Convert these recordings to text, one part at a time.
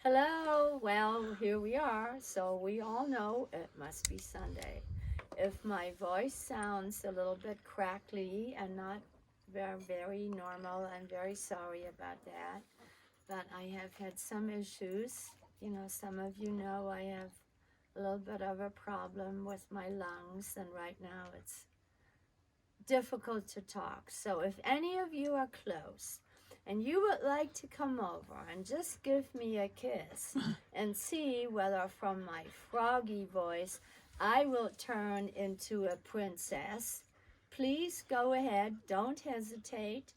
Hello. Well, here we are. So we all know it must be Sunday. If my voice sounds a little bit crackly and not very normal, I'm very sorry about that. But I have had some issues. Some of you know I have a little bit of a problem with my lungs, and right now it's difficult to talk. So if any of you are close and you would like to come over and just give me a kiss and see whether from my froggy voice I will turn into a princess, please go ahead. Don't hesitate.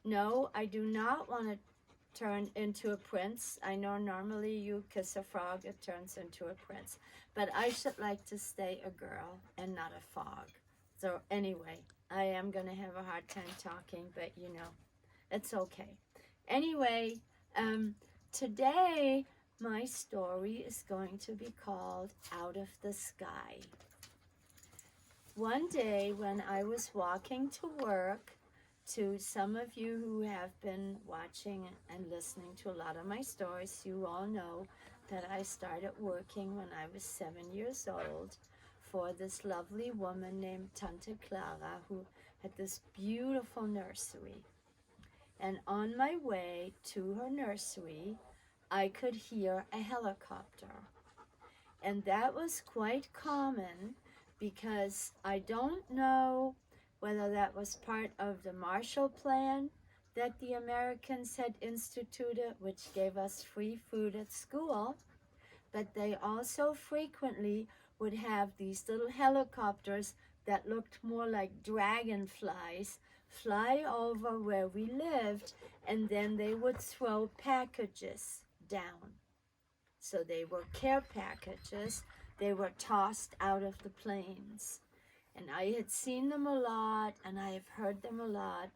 No, I do not want to turn into a prince. I know normally you kiss a frog, it turns into a prince. But I should like to stay a girl and not a frog. So, anyway, I am going to have a hard time talking, but it's okay. Anyway, um, today my story is going to be called Out of the Sky. One day when I was walking to work, to some of you who have been watching and listening to a lot of my stories, you all know that I started working when I was 7 years old for this lovely woman named Tante Clara, who had this beautiful nursery. And on my way to her nursery, I could hear a helicopter. And that was quite common because I don't know whether that was part of the Marshall Plan that the Americans had instituted, which gave us free food at school, but they also frequently would have these little helicopters that looked more like dragonflies fly over where we lived, and then they would throw packages down. So they were care packages. They were tossed out of the planes. And I had seen them a lot and I have heard them a lot,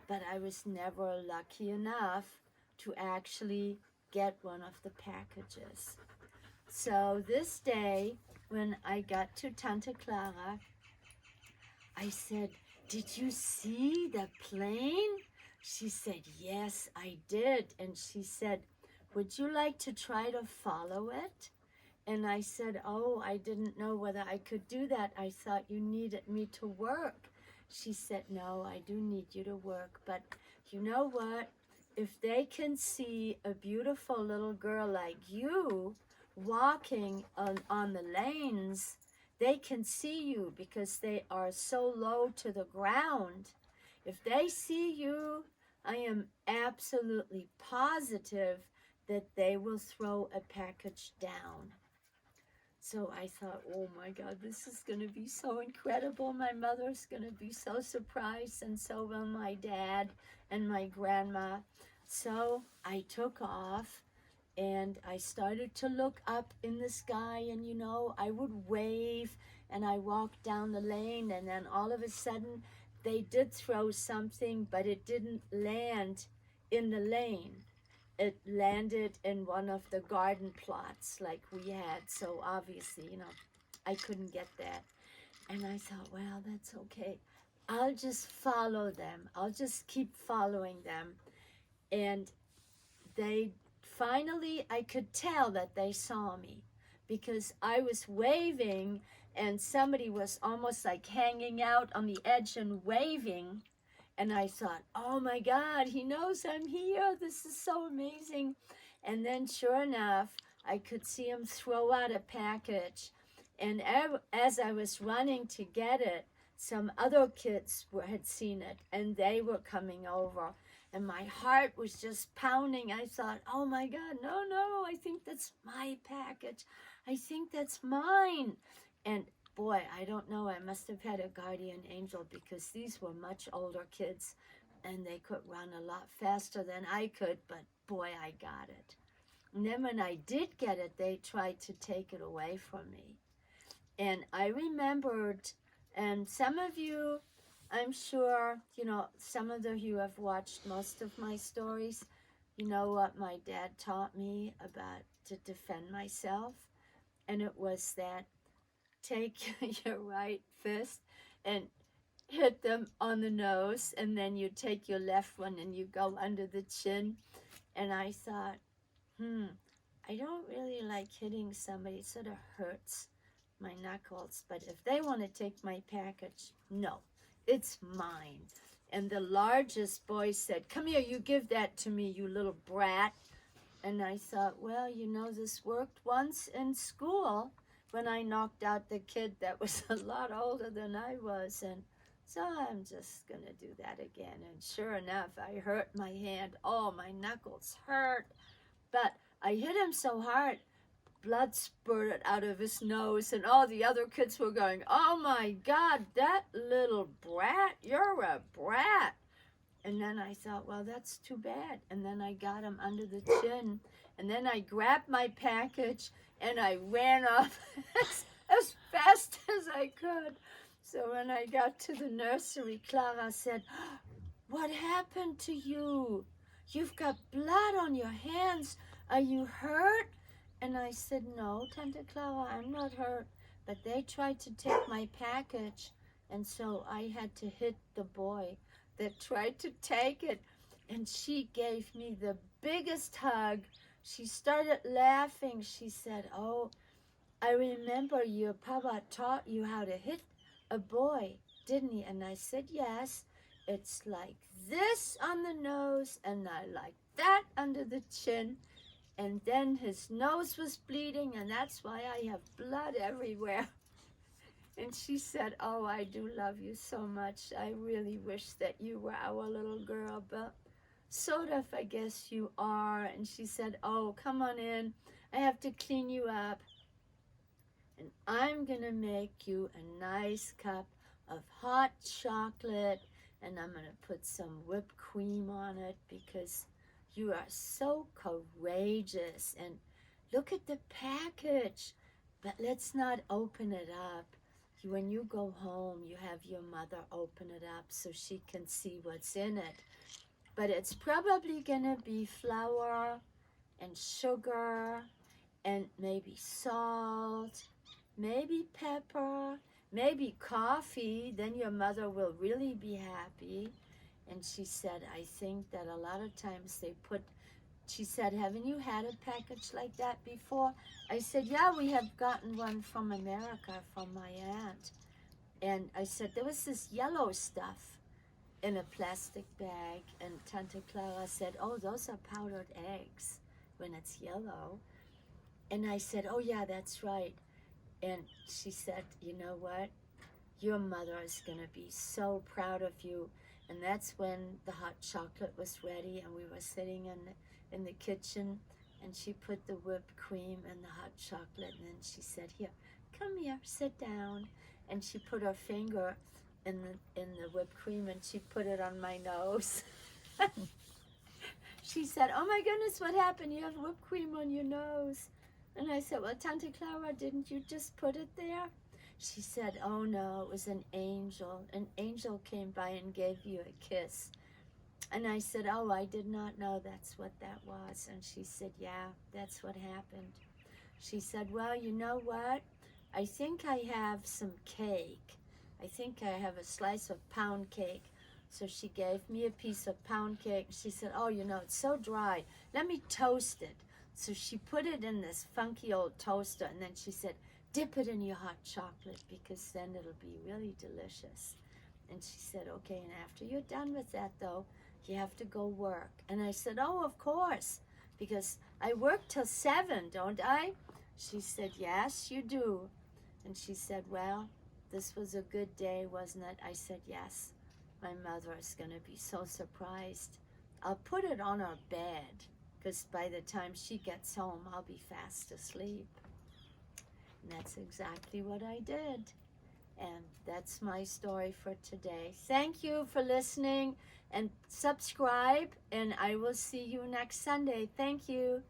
but I was never lucky enough to actually get one of the packages. So this day, when I got to Tante Clara, I said, "Did you see the plane?" She said, "Yes, I did." And she said, "Would you like to try to follow it?" And I said, "Oh, I didn't know whether I could do that. I thought you needed me to work." She said, "No, I do need you to work. But you know what? If they can see a beautiful little girl like you walking on the lanes, they can see you because they are so low to the ground. If they see you, I am absolutely positive that they will throw a package down." So I thought, oh my God, this is going to be so incredible. My mother's going to be so surprised, and so will my dad and my grandma. So I took off and I started to look up in the sky, and I would wave and I walked down the lane, and then all of a sudden they did throw something, but it didn't land in the lane. It landed in one of the garden plots like we had. So obviously, I couldn't get that. And I thought, well, that's okay. I'll just follow them. I'll just keep following them. And they finally, I could tell that they saw me because I was waving and somebody was almost like hanging out on the edge and waving. And I thought, oh my God, he knows I'm here. This is so amazing. And then, sure enough, I could see him throw out a package. And as I was running to get it, some other kids had seen it and they were coming over. And my heart was just pounding. I thought, oh my God, no, I think that's my package. I think that's mine. And boy, I don't know, I must have had a guardian angel because these were much older kids and they could run a lot faster than I could, but boy, I got it. And then when I did get it, they tried to take it away from me. And I remembered, and some of you, I'm sure, some of you have watched most of my stories. You know what my dad taught me about to defend myself, and it was that take your right fist and hit them on the nose, and then you take your left one and you go under the chin. And I thought, I don't really like hitting somebody. It sort of hurts my knuckles. But if they want to take my package, no, it's mine. And the largest boy said, "Come here, you give that to me, you little brat." And I thought, well, this worked once in school when I knocked out the kid that was a lot older than I was. And so I'm just going to do that again. And sure enough, I hurt my hand. Oh, my knuckles hurt. But I hit him so hard, blood spurted out of his nose. And all the other kids were going, "Oh, my God, that little brat, you're a brat." And then I thought, well, that's too bad. And then I got him under the chin. And then I grabbed my package and I ran off as fast as I could. So when I got to the nursery, Clara said, "What happened to you? You've got blood on your hands. Are you hurt?" And I said, "No, Tante Clara, I'm not hurt. But they tried to take my package. And so I had to hit the boy that tried to take it." And she gave me the biggest hug. She started laughing. She said, "Oh, I remember your papa taught you how to hit a boy, didn't he?" And I said, "Yes. It's like this on the nose and I like that under the chin." And then his nose was bleeding, and that's why I have blood everywhere. And she said, "Oh, I do love you so much. I really wish that you were our little girl, but sort of, I guess you are." And she said, "Oh, come on in. I have to clean you up. And I'm going to make you a nice cup of hot chocolate. And I'm going to put some whipped cream on it because you are so courageous. And look at the package. But let's not open it up. When you go home, you have your mother open it up so she can see what's in it. But it's probably gonna be flour and sugar and maybe salt, maybe pepper, maybe coffee. Then your mother will really be happy." And she said, "I think that a lot of times they put," she said, "Haven't you had a package like that before?" I said, "Yeah, we have gotten one from America from my aunt." And I said, "There was this yellow stuff in a plastic bag." And Tante Clara said, "Oh, those are powdered eggs when it's yellow." And I said, "Oh, yeah, that's right." And she said, "You know what? Your mother is going to be so proud of you." And that's when the hot chocolate was ready and we were sitting in the kitchen, and she put the whipped cream and the hot chocolate, and then she said, "Here, come here, sit down." And she put her finger in the whipped cream and she put it on my nose. She said, "Oh my goodness, what happened? You have whipped cream on your nose." And I said, "Well, Tante Clara, didn't you just put it there?" She said, "Oh no, it was an angel. An angel came by and gave you a kiss." And I said, "Oh, I did not know that's what that was." And she said, "Yeah, that's what happened." She said, "Well, you know what? I think I have some cake. I think I have a slice of pound cake." So she gave me a piece of pound cake. She said, "Oh, it's so dry. Let me toast it." So she put it in this funky old toaster, and then she said, "Dip it in your hot chocolate because then it'll be really delicious." And she said, "Okay, and after you're done with that, though, you have to go work." And I said, "Oh, of course, because I work till 7, don't I?" She said, "Yes, you do." And she said, "Well, this was a good day, wasn't it?" I said, "Yes. My mother is going to be so surprised. I'll put it on her bed because by the time she gets home, I'll be fast asleep." And that's exactly what I did. And that's my story for today. Thank you for listening and subscribe, and I will see you next Sunday. Thank you.